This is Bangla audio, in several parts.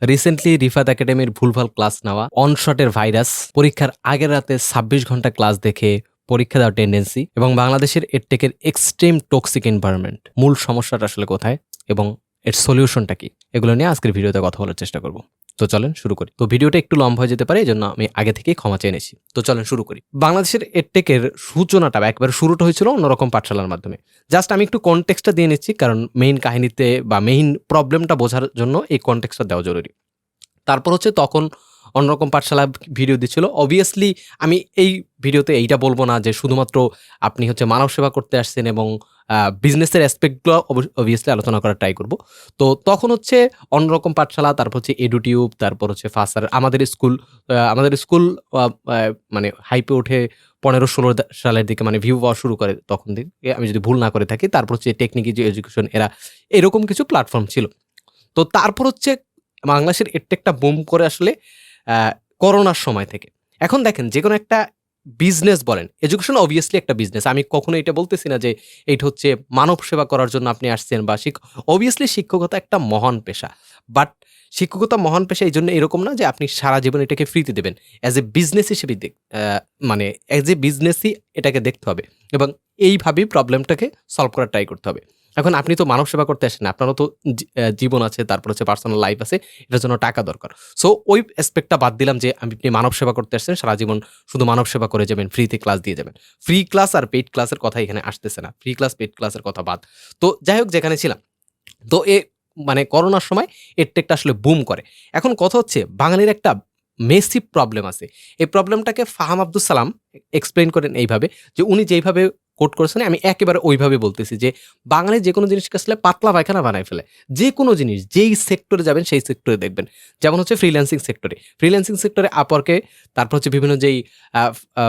রিসেন্টলি রিফাত একাডেমির ভুলভাল ক্লাস নেওয়া, অনশটের ভাইরাস, পরীক্ষার আগের রাতে ২৬ ঘন্টা ক্লাস দেখে পরীক্ষা দেওয়ার টেন্ডেন্সি এবং বাংলাদেশের এডটেকের এক্সট্রিম টক্সিক এনভায়রনমেন্ট। মূল সমস্যাটা আসলে কোথায় এবং এর সলিউশনটা কি, এগুলো নিয়ে আজকের ভিডিওতে কথা বলার চেষ্টা করব। তো চলেন শুরু করি। তো ভিডিওটা একটু লম্বা হয়ে যেতে পারে, এই জন্য আমি আগে থেকেই ক্ষমা চেয়ে নিয়েছি। তো চলেন শুরু করি। বাংলাদেশের এডটেকের সূচনাটা বা একবার শুরুটা হয়েছিল অন্যরকম পাঠশালার মাধ্যমে। জাস্ট আমি একটু কনটেক্সটটা দিয়ে নিচ্ছি, কারণ মেইন কাহিনীতে বা মেইন প্রবলেমটা বোঝার জন্য এই কনটেক্সটটা দেওয়া জরুরি। তারপর হচ্ছে তখন অন্যরকম পাঠশালা ভিডিও দিচ্ছিল। অবভিয়াসলি আমি এই ভিডিওতে এইটা বলব না যে শুধুমাত্র আপনি হচ্ছে মানব সেবা করতে আসছেন এবং বিজনেসের অ্যাসপেক্টগুলো অবভিয়াসলি আলোচনা করার ট্রাই করব। তো তখন হচ্ছে অন্যরকম পাঠশালা, তারপর হচ্ছে এডুটিউব, তারপর হচ্ছে ফাসার, আমাদের স্কুল মানে হাইপে ওঠে ১৫-১৬ সালের দিকে, মানে ভিউ পাওয়া শুরু করে তখন থেকে, আমি যদি ভুল না করে থাকি। তারপর হচ্ছে টেকনিক এডুকেশন এরকম কিছু প্ল্যাটফর্ম ছিল। তো তারপর হচ্ছে বাংলাদেশের এডটেকটা বুম করে আসলে আ করোনার সময় থেকে। এখন দেখেন, যেকোনো একটা বিজনেস বলেন, এডুকেশন অবভিয়াসলি একটা বিজনেস। আমি কখনো এটা বলতেছি না যে এইটা হচ্ছে মানব সেবা করার জন্য আপনি আসছেন বা অবভিয়াসলি শিক্ষকতা একটা মহান পেশা। বাট শিক্ষকতা মহান পেশা এইজন্য এরকম না যে আপনি সারা জীবন এটাকে ফ্রিতে দেবেন। অ্যাজ এ বিজনেস হিসেবেই মানে অ্যাজ এ বিজনেসই এটাকে দেখতে হবে এবং এইভাবেই প্রবলেমটাকে সলভ করার ট্রাই করতে হবে। এখন আপনি তো মানব সেবা করতে আসেন না। আপনারও তো জীবন আছে, তারপর হচ্ছে পার্সোনাল লাইফ আছে। এটার জন্য টাকা দরকার। সো ওই অ্যাসপেক্টটা বাদ দিলাম যে আপনি মানব সেবা করতে আসছেন, সারা জীবন শুধু মানব সেবা করে যাবেন, ফ্রিতে ক্লাস দিয়ে যাবেন। ফ্রি ক্লাস আর পেইড ক্লাসের কথা এখানে আসতেছে না। ফ্রি ক্লাস, পেইড ক্লাসের কথা বাদ। তো যাই হোক, যেখানে ছিলাম। তো মানে করোনার সময় এডটেকটা আসলে বুম করে। এখন কথা হচ্ছে, বাঙালির একটা মেসিভ প্রবলেম আছে। এই প্রবলেমটাকে ফাহাম আব্দুস সালাম এক্সপ্লেইন করেন এইভাবে যে, উনি যেইভাবে কোট করেছেন আমি একেবারে ওইভাবে বলতেছি যে, বাঙালি যেকোনো জিনিসকে আসলে পাতলা পায়খানা বানায় ফেলে। যেকোনো জিনিস যেই সেক্টরে যাবেন সেই সেক্টরে দেখবেন। যেমন হচ্ছে ফ্রিল্যান্সিং সেক্টরে। ফ্রিল্যান্সিং সেক্টরে আপওয়ার্কে, তারপর হচ্ছে বিভিন্ন যেই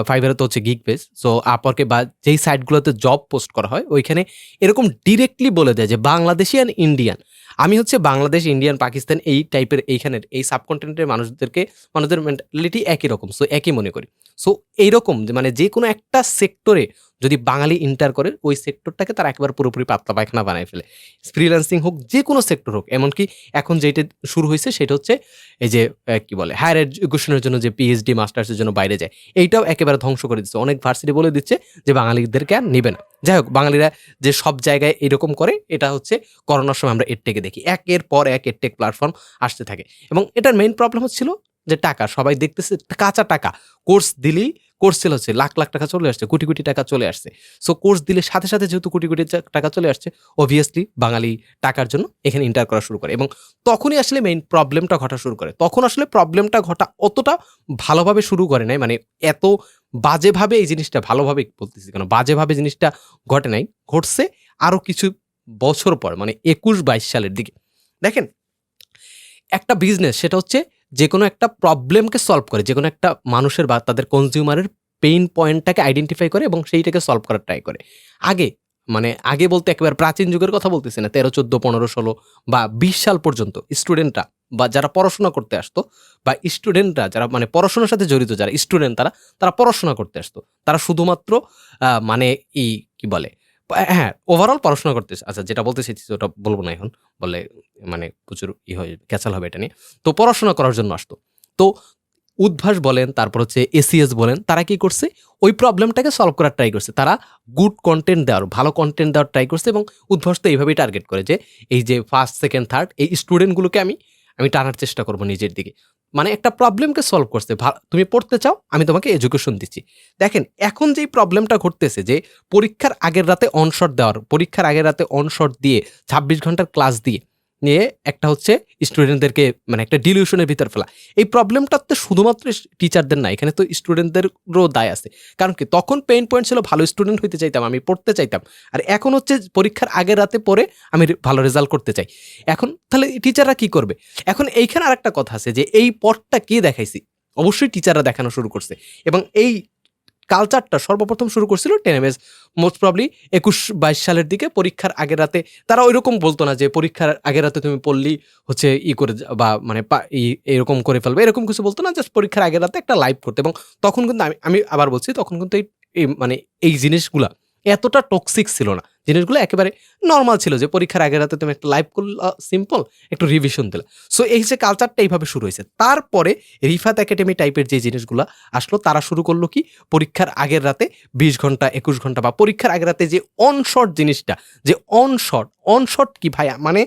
ফাইবারে তো হচ্ছে গিগ বেস। সো আপওয়ার্কে বা যেই সাইটগুলোতে জব পোস্ট করা হয়, ওইখানে এরকম ডিরেক্টলি বলে দেয় যে বাংলাদেশি অ্যান্ড ইন্ডিয়ান। আমি হচ্ছে বাংলাদেশ, ইন্ডিয়ান, পাকিস্তান এই টাইপের এইখানের এই সাবকন্টিনেন্টের মানুষদের মেন্টালিটি একই রকম। সো একই মনে করি। সো এইরকম যে মানে যেকোনো একটা সেক্টরে যদি বাঙালি এন্টার করে, ওই সেক্টরটাকে তারা একেবারে পুরোপুরি পাতলা পায়খানা বানায় ফেলে। ফ্রিল্যান্সিং হোক, যেকোনো সেক্টর হোক। এমনকি এখন যেইটা শুরু হইছে সেটা হচ্ছে এই যে কি বলে হায়ার এডুকেশনের জন্য যে পিএইচডি, মাস্টার্সের জন্য বাইরে যায়। এইটাও একেবারে ধ্বংস করে দিচ্ছে। অনেক ভার্সিটি বলে দিচ্ছে যে বাঙালিদেরকে আর নিবে না। যাই হোক, বাঙালিরা যে সব জায়গায় এরকম করে, এটা হচ্ছে করোনার সময় আমরা এডটেকে দেখি। একের পর এক এডটেক প্ল্যাটফর্ম আসতে থাকে এবং এটার মেইন প্রবলেম হচ্ছিল যে টাকা। সবাই দেখতেছে কাঁচা টাকা। কোর্স দিলেই, কোর্স সেল হচ্ছে, লাখ, লাখ টাকা চলে আসছে, কোটি, কোটি টাকা চলে আসছে। সো কোর্স দিলে সাথে, সাথে যেহেতু কোটি, কোটি টাকা চলে আসছে, অবভিয়াসলি বাঙালি টাকার জন্য এখানে এন্টার করা শুরু করে এবং তখনই আসলে মেইন প্রবলেমটা ঘটা শুরু করে। তখন আসলে প্রবলেমটা ঘটা অতটা ভালোভাবে শুরু করে নাই। মানে এত বাজেভাবে এই জিনিসটা, ভালোভাবে বলতেছি কেন, বাজেভাবে জিনিসটা ঘটে নাই। ঘটছে আরো কিছু বছর পর, মানে ২১-২২ সালের দিকে। দেখেন, একটা বিজনেস সেটা হচ্ছে যেকোনো একটা প্রবলেমকে সলভ করে, যেকোনো একটা মানুষের বা তাদের কনজিউমারের পেইন পয়েন্টটাকে আইডেন্টিফাই করে এবং সেইটাকে সলভ করার ট্রাই করে। আগে, মানে আগে বলতে একেবারে প্রাচীন যুগের কথা বলতেছি না। ১৩, ১৪, ১৫, ১৬ বা ২০ সাল পর্যন্ত স্টুডেন্টরা বা যারা পড়াশোনা করতে আসতো বা স্টুডেন্টরা যারা মানে পড়াশোনার সাথে জড়িত, যারা স্টুডেন্ট তারা পড়াশোনা করতে আসতো। তারা শুধুমাত্র মানে কি বলে, হ্যাঁ, ওভারঅল পড়াশোনা করতেছে। আচ্ছা, যেটা বলতে চাইছি ওটা বলব না এখন। বললে মানে প্রচুর হয়, ক্যাচাল হবে এটা নিয়ে। তো পড়াশোনা করার জন্য আসতো। তো উদ্ভাস বলেন, তারপর হচ্ছে এসিএস বলেন, তারা কি করছে? ওই প্রবলেমটাকে সলভ করার ট্রাই করছে। তারা গুড কনটেন্ট দেওয়ার, ভালো কনটেন্ট দেওয়ার ট্রাই করছে এবং উদ্ভাস তো এইভাবেই টার্গেট করে যে এই যে ফার্স্ট, সেকেন্ড, থার্ড এই স্টুডেন্টগুলোকে আমি টানার চেষ্টা করব নিজের দিকে। মানে একটা প্রবলেমকে সলভ করছে। তুমি পড়তে চাও, আমি তোমাকে এডুকেশন দিচ্ছি। দেখেন, এখন যেই প্রবলেমটা ঘটতেছে যে পরীক্ষার আগের রাতে অনশট দেওয়ার, পরীক্ষার আগের রাতে অনশট দিয়ে ২৬ ঘন্টার ক্লাস দিয়ে নিয়ে একটা হচ্ছে স্টুডেন্টদেরকে মানে একটা ডিলিউশনের ভিতর ফেলা। এই প্রবলেমটা তো শুধুমাত্র টিচারদের না, এখানে তো স্টুডেন্টদেরও দায় আছে। কারণ কি, তখন পেইন পয়েন্ট ছিল ভালো স্টুডেন্ট হইতে চাইতাম, আমি পড়তে চাইতাম। আর এখন হচ্ছে পরীক্ষার আগের রাতে পড়ে আমি ভালো রেজাল্ট করতে চাই। এখন তাহলে টিচাররা কি করবে? এখন এইখানে আরেকটা কথা আছে যে এই পথটা কে দেখাইছি? অবশ্যই টিচাররা দেখানো শুরু করছে এবং এই কালচারটা সর্বপ্রথম শুরু করছিল 10MS, মোস্ট প্রবাবলি ২১-২২ সালের দিকে পরীক্ষার আগের রাতে। তারা ঐরকম বলতো না যে পরীক্ষার আগের রাতে তুমি পড়লেই হচ্ছে করে বা মানে এরকম করে ফেলবে, এরকম কিছু বলতো না। জাস্ট পরীক্ষার আগের রাতে একটা লাইভ করতে এবং তখন কিন্তু আমি আবার বলছি, তখন কিন্তু এই মানে এই জিনিসগুলা এতটা টক্সিক ছিল না, জিনিসগুলো একেবারে নর্মাল ছিল যে পরীক্ষার আগের রাতে তুমি একটা লাইভ করলা, সিম্পল একটু রিভিশন দিলা। সো এই যে কালচারটা এইভাবে শুরু হয়েছে। তারপরে রিফাত একাডেমি টাইপের যে জিনিসগুলো আসলো, তারা শুরু করলো কি পরীক্ষার আগের রাতে 20 ঘন্টা 21 ঘন্টা বা পরীক্ষার আগের রাতে যে অনশট জিনিসটা, যে অনশট কি ভাই, মানে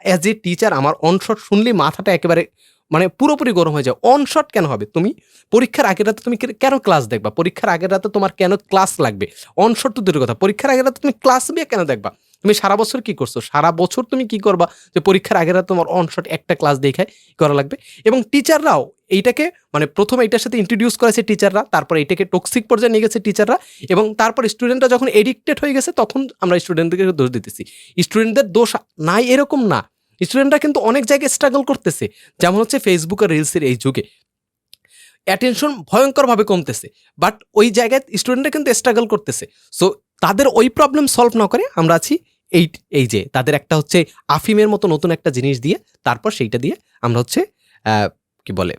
অ্যাজ এ টিচার আমার অনশট শুনলেই মাথাটা একেবারে মানে পুরোপুরি গরম হয়ে যায়। অনশট কেন হবে? তুমি পরীক্ষার আগের রাতে তুমি কেন ক্লাস দেখবা? পরীক্ষার আগের রাতে তোমার কেন ক্লাস লাগবে? অনশট তো দূরের কথা, পরীক্ষার আগের রাতে তুমি ক্লাস দিয়ে কেন দেখবা? তুমি সারা বছর কি করছো? সারা বছর তুমি কি করবা যে পরীক্ষার আগের রাতে তোমার অনশট একটা ক্লাস দেখে করা লাগবে? এবং টিচাররাও এইটাকে মানে প্রথমে এটার সাথে ইন্ট্রোডিউস করেছে টিচাররা, তারপরে এটাকে টক্সিক পর্যায়ে নিয়ে গেছে টিচাররা, এবং তারপর স্টুডেন্টরা যখন এডিক্টেড হয়ে গেছে তখন আমরা স্টুডেন্টদেরকে দোষ দিতেছি। স্টুডেন্টদের দোষ নাই এরকম না, স্টুডেন্টরা কিন্তু অনেক জায়গায় স্ট্রাগল করতেছে। যেমন হচ্ছে ফেসবুক আর রিলসের এই যুগে অ্যাটেনশন ভয়ঙ্করভাবে কমতেছে, বাট ওই জায়গায় স্টুডেন্টরা কিন্তু স্ট্রাগল করতেছে। সো তাদের ওই প্রবলেম সলভ না করে আমরা আছি এই এই যে তাদের একটা হচ্ছে আফিমের মতো নতুন একটা জিনিস দিয়ে, তারপর সেইটা দিয়ে আমরা হচ্ছে কি বলে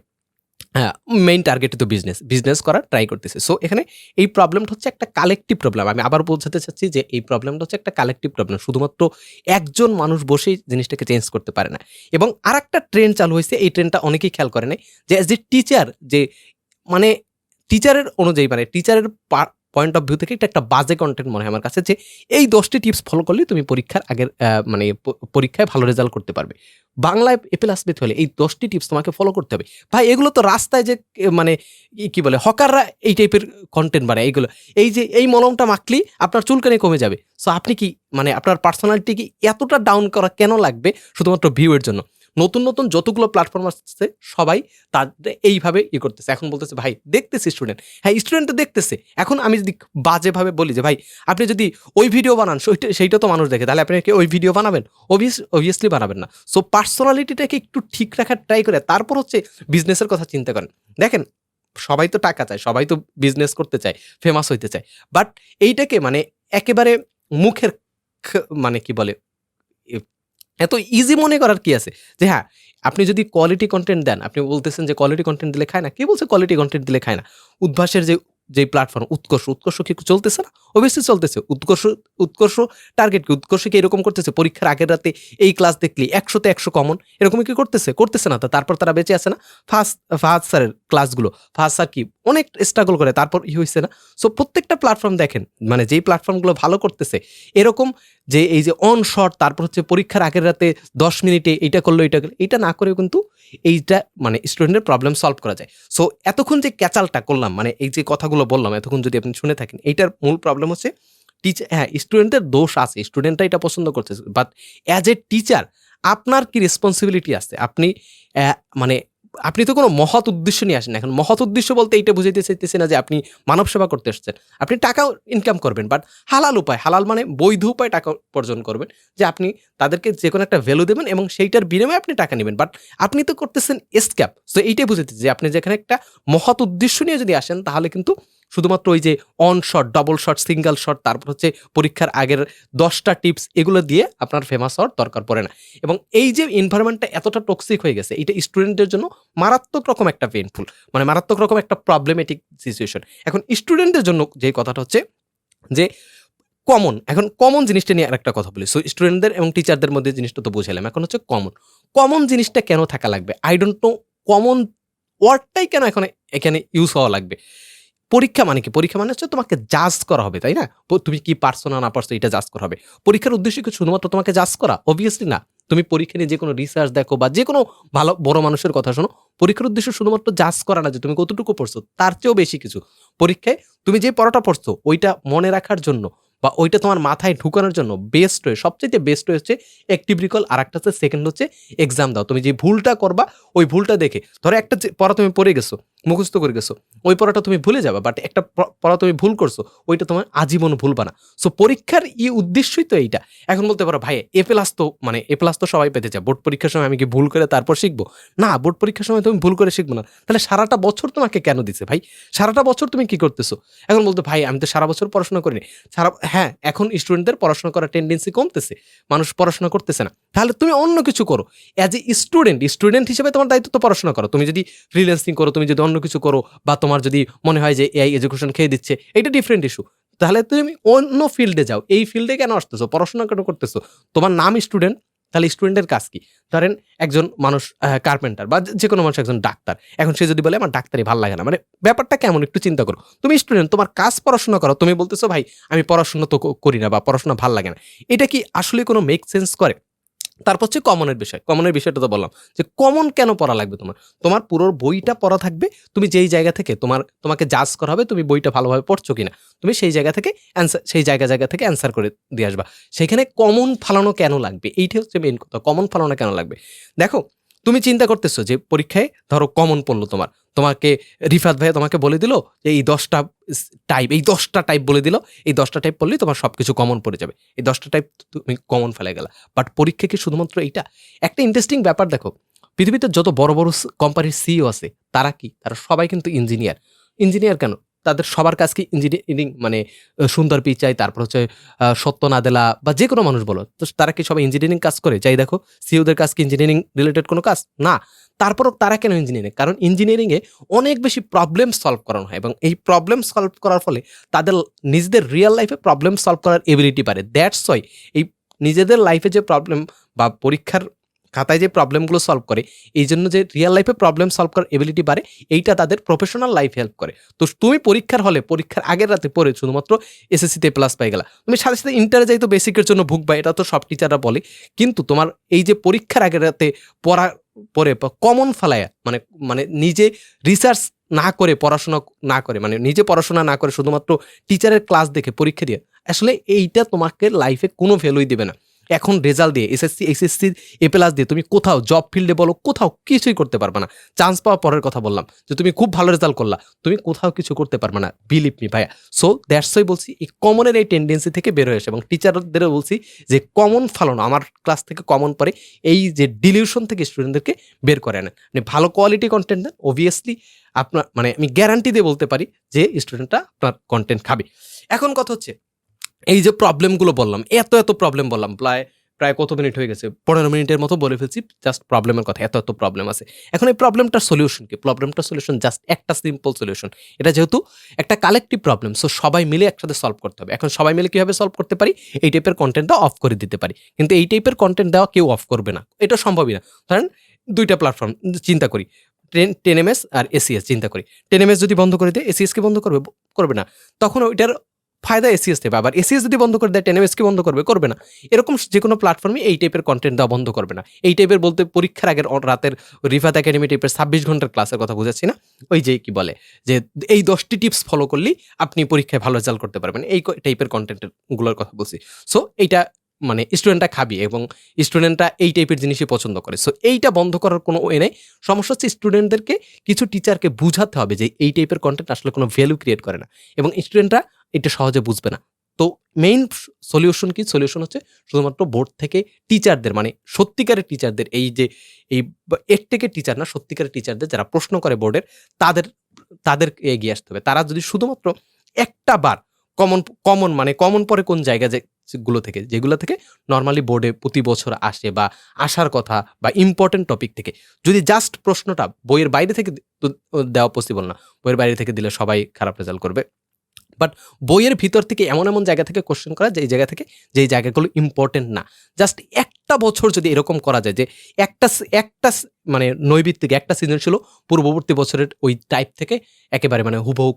হ্যাঁ, মেইন টার্গেট তো বিজনেস করার ট্রাই করতেছে। সো এখানে এই প্রবলেমটা হচ্ছে একটা কালেকটিভ প্রবলেম। আমি আবার বোঝাতে চাচ্ছি যে এই প্রবলেমটা হচ্ছে একটা কালেকটিভ প্রবলেম, শুধুমাত্র একজন মানুষ বসেই জিনিসটাকে চেঞ্জ করতে পারে না। এবং আরেকটা ট্রেন্ড চালু হয়েছে, এই ট্রেন্ডটা অনেকেই খেয়াল করে নাই, যে অ্যাজ এ টিচার, যে মানে টিচারের অনুযায়ী মানে টিচারের পয়েন্ট অফ ভিউ থেকে এটা একটা বাজে কন্টেন্ট মনে হয় আমার কাছে, যে এই 10টি টিপস ফলো করলে তুমি পরীক্ষার আগের মানে পরীক্ষায় ভালো রেজাল্ট করতে পারবে। বাংলায় A+ পেতে হলে এই 10টি টিপস তোমাকে ফলো করতে হবে। ভাই এগুলো তো রাস্তায় যে মানে কি বলে হকাররা এই টাইপের কন্টেন্ট বানায়, এইগুলো এই যে এই মলমটা মাখলেই আপনার চুলকানি কমে যাবে। সো আপনি কি মানে আপনার পার্সোনালিটি কি এতটা ডাউন করা কেন লাগবে শুধুমাত্র ভিউয়ের জন্য? নতুন নতুন যতগুলো প্ল্যাটফর্ম আসছে সবাই তাদের এইভাবে করতেছে। এখন বলতেছে ভাই দেখতেছি স্টুডেন্ট, হ্যাঁ স্টুডেন্ট তো দেখতেছে। এখন আমি যদি বাজেভাবে বলি যে ভাই আপনি যদি ওই ভিডিও বানান সেইটা তো মানুষ দেখে, তাহলে আপনি কি ওই ভিডিও বানাবেন? অবভিয়াসলি বানাবেন না। সো পার্সোনালিটিটাকে একটু ঠিক রাখার ট্রাই করে তারপর হচ্ছে বিজনেসের কথা চিন্তা করেন। দেখেন সবাই তো টাকা চায়, সবাই তো বিজনেস করতে চায়, ফেমাস হইতে চায়, বাট এইটাকে মানে একেবারে মুখের মানে কি বলে এত ইজি মনে করার কি আছে? যে হ্যাঁ, আপনি যদি কোয়ালিটি কনটেন্ট দেন, আপনি বলতেছেন যে কোয়ালিটি কনটেন্ট দিলে খায় না। কে বলছে কোয়ালিটি কনটেন্ট দিলে খায় না? উদ্ভাসের যে প্ল্যাটফর্ম উৎকর্ষ কি চলতেছে না? অবশ্যই চলতেছে। উৎকর্ষ টার্গেট কি? উৎকর্ষ কি এরকম করতেছে পরীক্ষার আগের রাতে এই ক্লাস দেখলি 100 তে 100 কমন, এরকমই কি করতেছে? করতেছে না তো। তারপর তারা বেঁচে আছে না? ফাহাদ স্যারের ক্লাসগুলো, ফাহাদ স্যার কি অনেক স্ট্রাগল করে তারপর হইছে না? সো প্রত্যেকটা প্ল্যাটফর্ম দেখেন, মানে যেই প্ল্যাটফর্মগুলো ভালো করতেছে এরকম যে এই যে অন শট, তারপর হচ্ছে পরীক্ষার আগের রাতে 10 মিনিটে এইটা করলো, এইটা না করেও কিন্তু এইটা মানে স্টুডেন্টের প্রবলেম সলভ করা যায়। সো এতক্ষণ যে ক্যাচালটা করলাম, মানে এই যে কথাগুলো বললাম এতক্ষণ যদি আপনি শুনে থাকেন, এইটার মূল প্রবলেম হচ্ছে টিচার। হ্যাঁ, স্টুডেন্টের দোষ আছে, স্টুডেন্টরা এটা পছন্দ করতেছে, বাট অ্যাজ এ টিচার আপনার কি রেসপন্সিবিলিটি আছে? আপনি মানে আপনি তো কোনো মহৎ উদ্দেশ্য নিয়ে আসেন। এখন মহৎ উদ্দেশ্য বলতে এইটা বুঝাইতে চাইতেছি না যে আপনি মানব সেবা করতে এসেছেন। আপনি টাকাও ইনকাম করবেন, বাট হালাল উপায়, হালাল মানে বৈধ উপায়ে টাকা উপার্জন করবেন, যে আপনি তাদেরকে যেকোনো একটা ভ্যালু দেবেন এবং সেইটার বিনিময়ে আপনি টাকা নেবেন। বাট আপনি তো করতেছেন এসক্যাপ। সো এইটাই বুঝাইতেছি যে আপনি যেখানে একটা মহৎ উদ্দেশ্য নিয়ে যদি আসেন, তাহলে কিন্তু শুধুমাত্র ওই যে on shot, double shot, single shot, তারপর হচ্ছে পরীক্ষার আগের 10টা টিপস, এগুলো দিয়ে আপনার ফেমাস হওয়ার দরকার পড়ে না। এবং এই যে এনভায়রনমেন্টটা এতটা টক্সিক হয়ে গেছে, এটা স্টুডেন্টদের জন্য মারাত্মক রকম একটা পেইনফুল, মানে মারাত্মক রকম একটা প্রবলেমেটিক সিচুয়েশন। এখন স্টুডেন্টদের জন্য যে কথাটা হচ্ছে যে এখন কমন জিনিসটা নিয়ে আরেকটা কথা বলি। সো স্টুডেন্টদের এবং টিচারদের মধ্যে জিনিসটা তো বুঝালাম, এখন হচ্ছে কমন জিনিসটা কেন থাকা লাগবে? আই ডোন্ট নো কমন ওয়ার্ডটাই কেন এখন এখানে ইউজ হওয়া লাগবে? পরীক্ষা মানে কি? পরীক্ষা মানে হচ্ছে তোমাকে জাজ করা হবে, তাই না? তুমি কি পারছো না পারছো এটা জাজ করা হবে। পরীক্ষার উদ্দেশ্য কি শুধুমাত্র তোমাকে জাজ করা? অবভিয়াসলি না। তুমি পরীক্ষা নিয়ে যে কোনো রিসার্চ দেখো বা যে কোনো ভালো বড় মানুষের কথা শোনো, পরীক্ষার উদ্দেশ্য শুধুমাত্র জাজ করা না যে তুমি কতটুকু পড়ছো, তার চেয়েও বেশি কিছু। পরীক্ষায় তুমি যে পড়াটা পড়ছো ওইটা মনে রাখার জন্য বা ওইটা তোমার মাথায় ঢুকানোর জন্য সবচাইতে বেস্ট হচ্ছে অ্যাক্টিভ রিকল, আর একটা হচ্ছে সেকেন্ড হচ্ছে এক্সাম দাও। তুমি যে ভুলটা করবা ওই ভুলটা দেখে, ধরো একটা পড়া তুমি পড়ে গেছো, মুখস্থ করে গেছো, ওই পড়াটা তুমি ভুলে যাবে, বাট একটা পড়া তুমি ভুল করছো, ওইটা তোমার আজীবন ভুলবা না। সো পরীক্ষার উদ্দেশ্যই তো এইটা। এখন বলতে পারো ভাই A+ তো মানে A+ তো সবাই পেতে চায়, বোর্ড পরীক্ষার সময় আমি কি ভুল করে তারপর শিখবো? না, বোর্ড পরীক্ষার সময় তুমি ভুল করে শিখবো না। তাহলে সারাটা বছর তোমাকে কেন দিছে ভাই? সারাটা বছর তুমি কি করতেছো? এখন বলতে ভাই আমি তো সারা বছর পড়াশোনা করিনি। হ্যাঁ, এখন স্টুডেন্টদের পড়াশোনা করার টেন্ডেন্সি কমতেছে, মানুষ পড়াশোনা করতেছে না। তাহলে তুমি অন্য কিছু করো। অ্যাজ এ স্টুডেন্ট হিসেবে তোমার দায়িত্ব তো পড়াশোনা করো। তুমি যদি ফ্রিল্যান্সিং করো, তুমি যদি অন্য কিছু করো, বা তোমার যদি মনে হয় যে এআই এডুকেশন খেয়ে দিচ্ছে, এটা ডিফারেন্ট ইস্যু। তাহলে তুমি অন্য ফিল্ডে যাও, এই ফিল্ডে কেন আসতেছো, পড়াশোনা কেন করতেছো? তোমার নাম স্টুডেন্ট, তাহলে স্টুডেন্টের কাজ কি? ধরেন একজন মানুষ কার্পেন্টার বা যে কোনো মানুষ একজন ডাক্তার, এখন সে যদি বলে আমার ডাক্তারি ভাল লাগে না, মানে ব্যাপারটা কেমন একটু চিন্তা করো। তুমি স্টুডেন্ট, তোমার কাজ পড়াশোনা করো, তুমি বলতেছো ভাই আমি পড়াশোনা তো করি না বা পড়াশোনা ভাল লাগে না, এটা কি আসলে কোনো মেক সেন্স করে? তারপর হচ্ছে কমনের বিষয়। কমনের বিষয়টা তো বললাম যে কমন কেন পড়া লাগবে তোমার? তোমার পুরো বইটা পড়া থাকবে। তুমি যেই জায়গা থেকে তোমাকে জাজ করা হবে তুমি বইটা ভালোভাবে পড়ছো কিনা। তুমি সেই জায়গা থেকে জায়গা থেকে অ্যান্সার করে দিয়ে আসবা। সেখানে কমন ফালানো কেন লাগবে? এইটা হচ্ছে মেইন কথা। কমন ফালানো কেন লাগবে? দেখো, তুমি চিন্তা করতেছো যে পরীক্ষায় ধরো কমন পড়লো তোমাকে রিফাত ভাইয়া তোমাকে বলে দিল যে এই 10টা এই 10টা টাইপ বলে দিল। এই 10টা টাইপ পড়লেই তোমার সবকিছু কমন পড়ে যাবে। এই 10টা টাইপ তুমি কমন ফেলে গেলা। বাট পরীক্ষা কি শুধুমাত্র এইটা? একটা ইন্টারেস্টিং ব্যাপার দেখো, পৃথিবীতে যত বড় বড় কোম্পানির সিইও আছে তারা কি? তারা সবাই কিন্তু ইঞ্জিনিয়ার। ইঞ্জিনিয়ার কেন? তাদের সবার কাজ কি ইঞ্জিনিয়ারিং, মানে সুন্দর পিচাই, তারপর হচ্ছে সত্য নাদেলা বা যে কোনো মানুষ বলো, তো তারা কি সবাই ইঞ্জিনিয়ারিং কাজ করে? যাই দেখো, সিইওদের কাজ কি ইঞ্জিনিয়ারিং রিলেটেড কোনো কাজ? না। তারপরও তারা কেন ইঞ্জিনিয়ারিং? কারণ ইঞ্জিনিয়ারিংয়ে অনেক বেশি প্রবলেম সলভ করানো হয় এবং এই প্রবলেম সলভ করার ফলে তাদের নিজেদের রিয়েল লাইফে প্রবলেম সলভ করার এবিলিটি বাড়ে। দ্যাটস ওয়াই এই নিজেদের লাইফে যে প্রবলেম বা পরীক্ষার খাতায় যে প্রবলেমগুলো সলভ করে, এই জন্য যে রিয়েল লাইফে প্রবলেম সলভ করার এবিলিটি বাড়ে, এইটা তাদের প্রফেশনাল লাইফে হেল্প করে। তো তুমি পরীক্ষার হলে পরীক্ষার আগের রাতে পড়ে শুধুমাত্র এসএসসিতে প্লাস পাই গেলা, তুমি সাথে সাথে ইন্টারে যাই তো বেসিকের জন্য ভুগবা, এটা তো সব টিচাররা বলে। কিন্তু তোমার এই যে পরীক্ষার আগের রাতে পড়া পরে কমন ফালায়া, মানে মানে নিজে রিসার্চ না করে পড়াশোনা না করে, মানে নিজে পড়াশোনা না করে শুধুমাত্র টিচারের ক্লাস দেখে পরীক্ষা দিয়ে, আসলে এইটা তোমাকে লাইফে কোনো ভ্যালুই দেবে না। এখন রেজাল্ট দিয়ে এসএসসি এইচএসসি এ প্লাস দিয়ে তুমি কোথাও জব ফিল্ডে বলো কোথাও কিছুই করতে পারবে না। চান্স পাওয়ার পরের কথা বললাম যে তুমি খুব ভালো রেজাল্ট করলা, তুমি কোথাও কিছু করতে পারবে না, বিলিভ মি ভাইয়া। সো দ্যাটস ওয়াই বলছি এই কমনের এই টেন্ডেন্সি থেকে বের হয়ে আসে, এবং টিচারদেরও বলছি যে কমন ফালানো, আমার ক্লাস থেকে কমন পড়ে এই যে ডিলিউশন থেকে স্টুডেন্টদেরকে বের করে আনেন। মানে ভালো কোয়ালিটি কন্টেন্ট দেন, অবভিয়াসলি আপনার, মানে আমি গ্যারান্টি দিয়ে বলতে পারি যে স্টুডেন্টরা আপনার কন্টেন্ট খাবে। এখন কথা হচ্ছে এই যে প্রবলেমগুলো বললাম, এত প্রবলেম বললাম, প্রায় প্রায় কত মিনিট হয়ে গেছে, 15 মিনিটের মতো বলে ফেলছি জাস্ট প্রবলেমের কথা। এত প্রবলেম আছে। এখন এই প্রবলেমটার সলিউশন কি? প্রবলেমটার সলিউশন জাস্ট একটা সিম্পল সলিউশন। এটা যেহেতু একটা কালেকটিভ প্রবলেম, সো সবাই মিলে একসাথে সলভ করতে হবে। এখন সবাই মিলে কিভাবে সলভ করতে পারি? এই টাইপের কন্টেন্টটা অফ করে দিতে পারি, কিন্তু এই টাইপের কন্টেন্ট দেওয়া কেউ অফ করবে না, এটা সম্ভবই না। ধরেন দুইটা প্ল্যাটফর্ম চিন্তা করি, টেনএমএস আর এসিএস চিন্তা করি। টেনএমএস যদি বন্ধ করে দেয়, এসিএস কে বন্ধ করবে না। তখন ওইটার ফায়দা এসিএস দেবে। আবার এসিএস যদি বন্ধ করে দেয়, টেনএমএস কি বন্ধ করবে না। এরকম যে কোনো প্ল্যাটফর্মে এই টাইপের কন্টেন্ট দেওয়া বন্ধ করবে না। এই টাইপের বলতে পরীক্ষার আগের রাতের রিফাত একাডেমি টাইপের 26 ঘন্টার ক্লাসের কথা বুঝাচ্ছি না। ওই যে কি বলে যে এই 10টি টিপস ফলো করলেই আপনি পরীক্ষায় ভালো রেজাল্ট করতে পারবেন, এই টাইপের কন্টেন্টের গুলোর কথা বলছি। সো এইটা মানে স্টুডেন্টরা খাবি এবং স্টুডেন্টরা এই টাইপের জিনিসই পছন্দ করে। সো এইটা বন্ধ করার কোনো ওয়ে নেই। সমস্যা হচ্ছে স্টুডেন্টদেরকে কিছু টিচারকে বুঝাতে হবে যে এই টাইপের কন্টেন্ট আসলে কোনো ভ্যালু ক্রিয়েট করে না, এবং স্টুডেন্টরা এটা সহজে বুঝবে না। তো মেইন সলিউশন কি? সলিউশন হচ্ছে শুধুমাত্র বোর্ড থেকে টিচারদের, মানে সত্যিকারের টিচারদের, এই যে এই এর থেকে টিচার না, সত্যিকারের টিচারদের যারা প্রশ্ন করে বোর্ডের, তাদের তাদের এগিয়ে আসতে হবে। তারা যদি শুধুমাত্র একটা বার কমন পরে কোন জায়গা যেগুলো থেকে নর্মালি বোর্ডে প্রতি বছর আসে বা আসার কথা, বা ইম্পর্টেন্ট টপিক থেকে, যদি জাস্ট প্রশ্নটা বইয়ের বাইরে থেকে দেওয়া পসিবল না, বইয়ের বাইরে থেকে দিলে সবাই খারাপ রেজাল্ট করবে। বাট বইয়ের ভিতর থেকে এমন জায়গা থেকে কোশ্চেন করা, যে জায়গা থেকে যেই জায়গাগুলো ইম্পর্টেন্ট না, জাস্ট একটা বছর যদি এরকম করা যায় যে একটা মানে নৈবিত্তিক একটা সৃজনশীল পূর্ববর্তী বছরের ওই টাইপ থেকে একেবারে মানে হুবহু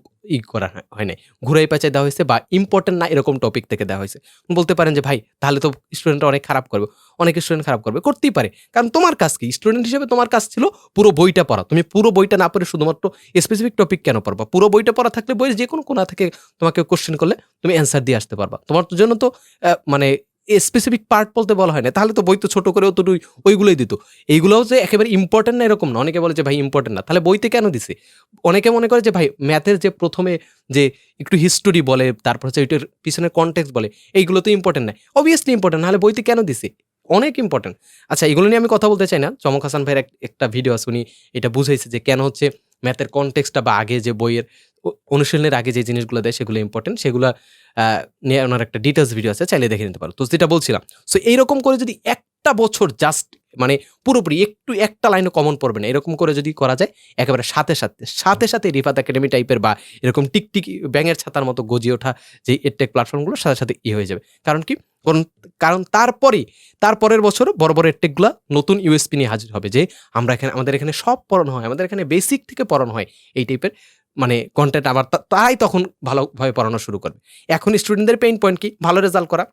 করা হয় নাই, ঘুরাই পেঁচাই দেওয়া হয়েছে, বা ইম্পর্টেন্ট না এরকম টপিক থেকে দেওয়া হয়েছে। বলতে পারেন যে ভাই তাহলে তো স্টুডেন্টরা অনেক খারাপ করবে, অনেক স্টুডেন্ট খারাপ করবে, করতেই পারে। কারণ তোমার কাজ কি? স্টুডেন্ট হিসেবে তোমার কাজ ছিল পুরো বইটা পড়া। তুমি পুরো বইটা না পড়ে শুধুমাত্র স্পেসিফিক টপিক কেন পড়বা? পুরো বইটা পড়া থাকলে বইয়ের যে কোনো কোণা থেকে তোমাকে কোশ্চেন করলে তুমি অ্যান্সার দিয়ে আসতে পারবা। তোমার জন্য তো মানে স্পেসিফিক পার্ট বলতে বলা হয় না, তাহলে তো বই তো ছোট করেও তো ওইগুলোই দিত। এইগুলোও যে একেবারে ইম্পর্টেন্ট না এরকম না। অনেকে বলে যে ভাই ইম্পর্টেন্ট না, তাহলে বইতে কেন দিছে? অনেকে মনে করে যে ভাই ম্যাথের যে প্রথমে যে একটু হিস্টোরি বলে, তারপর হচ্ছে ওইটার পিছনে কনটেক্সট বলে, এইগুলো তো ইম্পর্টেন্ট না। অবভিয়াসলি ইম্পর্টেন্ট, নাহলে বইতে কেন দিছে? অনেক ইম্পর্টেন্ট। আচ্ছা, এগুলো নিয়ে আমি কথা বলতে চাই না। চমক হাসান ভাইয়ের একটা ভিডিও আছে, উনি এটা বুঝাইছে যে কেন হচ্ছে ম্যাথের কনটেক্সটটা বা আগে যে বইয়ের অনুশীলনের আগে যে জিনিসগুলো দেয় সেগুলো ইম্পর্টেন্ট, সেগুলো নিয়ে ওনার একটা ডিটেলস ভিডিও আছে, চাইলে দেখে নিতে পারো। তো যেটা বলছিলাম, সো এইরকম করে যদি একটা বছর জাস্ট মানে পুরোপুরি একটু একটা লাইনও কমন পড়বে না, এরকম করে যদি করা যায় একেবারে সাথে রিফাত একাডেমি টাইপের বা এরকম টিকটিক ব্যাঙের ছাতার মতো গজিয়ে ওঠা যে এডটেক প্ল্যাটফর্মগুলোর সাথে হয়ে যাবে। কারণ কি, কারণ তারপরের বছর বড় বড় এডটেকগুলো নতুন ইউএসপি নিয়ে হাজির হবে যে আমাদের এখানে সব পড়ানো হয়, আমাদের এখানে বেসিক থেকে পড়ানো হয়, এই টাইপের মানে কন্টেন্ট আবার তাই তখন ভালোভাবে পড়ানো শুরু করবে। এখন স্টুডেন্টদের পেইন পয়েন্ট কি, ভালো রেজাল্ট করা।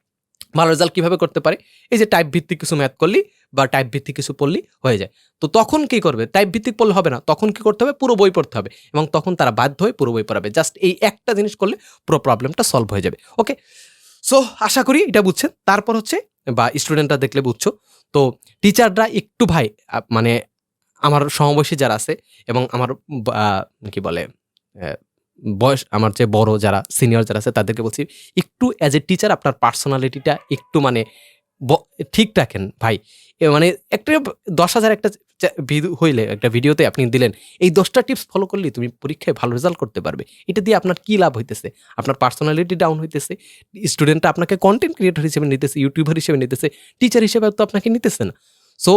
ভালো রেজাল্ট কীভাবে করতে পারে, এই যে টাইপ ভিত্তিক কিছু ম্যাথ করলি বা টাইপ ভিত্তিক কিছু পড়লি হয়ে যায়। তো তখন কি করবে, টাইপ ভিত্তিক পড়লে হবে না, তখন কি করতে হবে, পুরো বই পড়তে হবে, এবং তখন তারা বাধ্য হয়ে পুরো বই পড়াবে। জাস্ট এই একটা জিনিস করলে পুরো প্রবলেমটা সলভ হয়ে যাবে। ওকে, সো আশা করি এটা বুঝছেন। তারপর হচ্ছে বা স্টুডেন্টরা দেখলে বুঝছো। তো টিচাররা একটু ভাই মানে আমার সমবয়সী যারা আছে এবং আমার কি বলে বয়স আমার যে বড় যারা সিনিয়র যারা আছে তাদেরকে বলছি, একটু অ্যাজ এ টিচার আপনার পার্সোনালিটিটা একটু মানে ঠিক রাখেন ভাই। মানে একটা 10,000 একটা হইলে একটা ভিডিওতে আপনি দিলেন, এই 10টা টিপস ফলো করলে তুমি পরীক্ষায় ভালো রেজাল্ট করতে পারবে। এটা দিয়ে আপনার কি লাভ হইতেছে? আপনার পার্সোনালিটি ডাউন হইতেছে, স্টুডেন্টরা আপনাকে কন্টেন্ট ক্রিয়েটর হিসেবে নিতেছে, ইউটিউবার হিসেবে নিতেছে, টিচার হিসেবে তো আপনাকে নিতেছে না। সো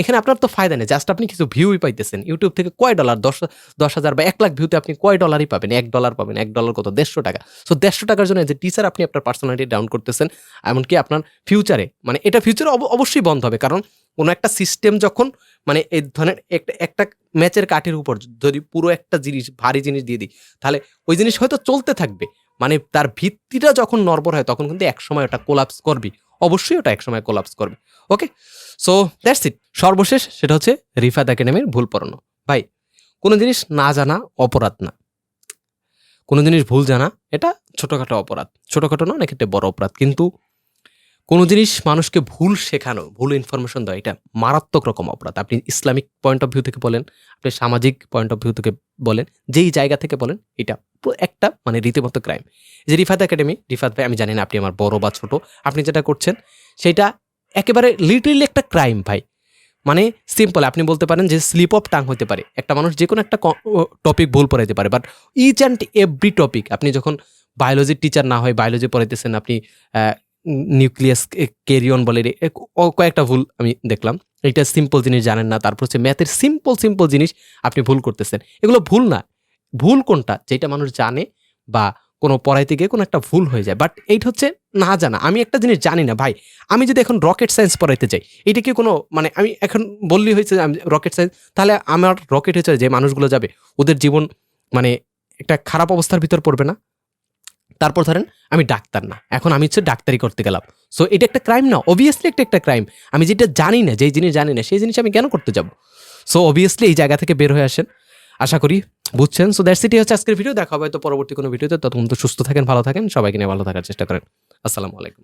এখানে আপনার তো ফায়দা নেই, জাস্ট আপনি কিছু ভিউই পাইতেছেন। ইউটিউব থেকে কয় ডলার, 10,000 বা 1,00,000 ভিউতে আপনি কয় ডলারই পাবেন? $1 পাবেন। $1 কত? 150 টাকা। সো 150 টাকার জন্য যে টিচার আপনি আপনার পার্সোনালিটি ডাউন করতেছেন। এমনকি আপনার ফিউচারে, মানে এটা ফিউচারে অবশ্যই বন্ধ হবে, কারণ কোনো একটা সিস্টেম যখন মানে এই ধরনের একটা ম্যাচের কাঠের উপর যদি পুরো একটা জিনিস, ভারী জিনিস দিয়ে দিই, তাহলে ওই জিনিস হয়তো চলতে থাকবে, মানে তার ভিত্তিটা যখন নড়বড় হয় তখন কিন্তু একসময় ওটা কোলাপস করবে, অবশ্যই ওটা একসময় কোলাপস করবে। ওকে, সো দ্যাটস ইট। সর্বশেষ সেটা হচ্ছে রিফাত একাডেমির ভুল পড়ানো। ভাই, কোনো জিনিস না জানা অপরাধ না, কোনো জিনিস ভুল জানা এটা ছোটোখাটো অপরাধ, ছোটোখাটো না, অনেক ক্ষেত্রে বড় অপরাধ। কিন্তু কোনো জিনিস মানুষকে ভুল শেখানো, ভুল ইনফরমেশন দেওয়া, এটা মারাত্মক রকম অপরাধ। আপনি ইসলামিক পয়েন্ট অফ ভিউ থেকে বলেন, আপনি সামাজিক পয়েন্ট অফ ভিউ থেকে বলেন, যেই জায়গা থেকে বলেন, এটা একটা মানে রীতিমতো ক্রাইম। যে রিফাত একাডেমি, রিফাত ভাই আমি জানি না আপনি আমার বড় বা ছোট, আপনি যেটা করছেন সেটা একেবারে লিটারেলি একটা ক্রাইম ভাই। মানে সিম্পল আপনি বলতে পারেন যে স্লিপ অফ টাং হতে পারে, একটা মানুষ যে কোনো একটা টপিক ভুল পড়াইতে পারে, but each and every topic, আপনি যখন বায়োলজির টিচার না হয় বায়োলজি পড়াইতেছেন, আপনি নিউক্লিয়াস ক্যারিয়ন বলে কয়েকটা ভুল আমি দেখলাম, এটা সিম্পল জিনিস জানেন না। তারপর হচ্ছে ম্যাথের সিম্পল জিনিস আপনি ভুল করতেছেন। এগুলো ভুল না, ভুল কোনটা, যেটা মানুষ জানে বা কোনো পড়াইতে গিয়ে কোনো একটা ভুল হয়ে যায়, বাট এইটা হচ্ছে না জানা। আমি একটা জিনিস জানি না ভাই, আমি যদি এখন রকেট সায়েন্স পড়াইতে চাই, এটা কি কোনো মানে আমি এখন বললেই হয়েছে যে আমি রকেট সায়েন্স, তাহলে আমার রকেট হয়েছে যে মানুষগুলো যাবে ওদের জীবন মানে একটা খারাপ অবস্থার ভিতর পড়বে না? তারপর ধরেন আমি ডাক্তার না, এখন আমি হচ্ছে ডাক্তারি করতে গেলাম, সো এটা একটা ক্রাইম না? অবভিয়াসলি একটা ক্রাইম। আমি যেটা জানি না, যেই জিনিস জানি না, সেই জিনিস আমি কেন করতে যাব? সো অবভিয়াসলি এই জায়গা থেকে বের হয়ে আসেন, আশা করি বুঝছেন। সো দ্যাটস ইট হচ্ছে আজকের ভিডিও। দেখা হবে তো পরবর্তী কোনো ভিডিওতে। ততক্ষণ তো সুস্থ থাকেন, ভালো থাকেন, সবাইকে নিয়ে ভালো থাকার চেষ্টা করেন। আসসালামু আলাইকুম।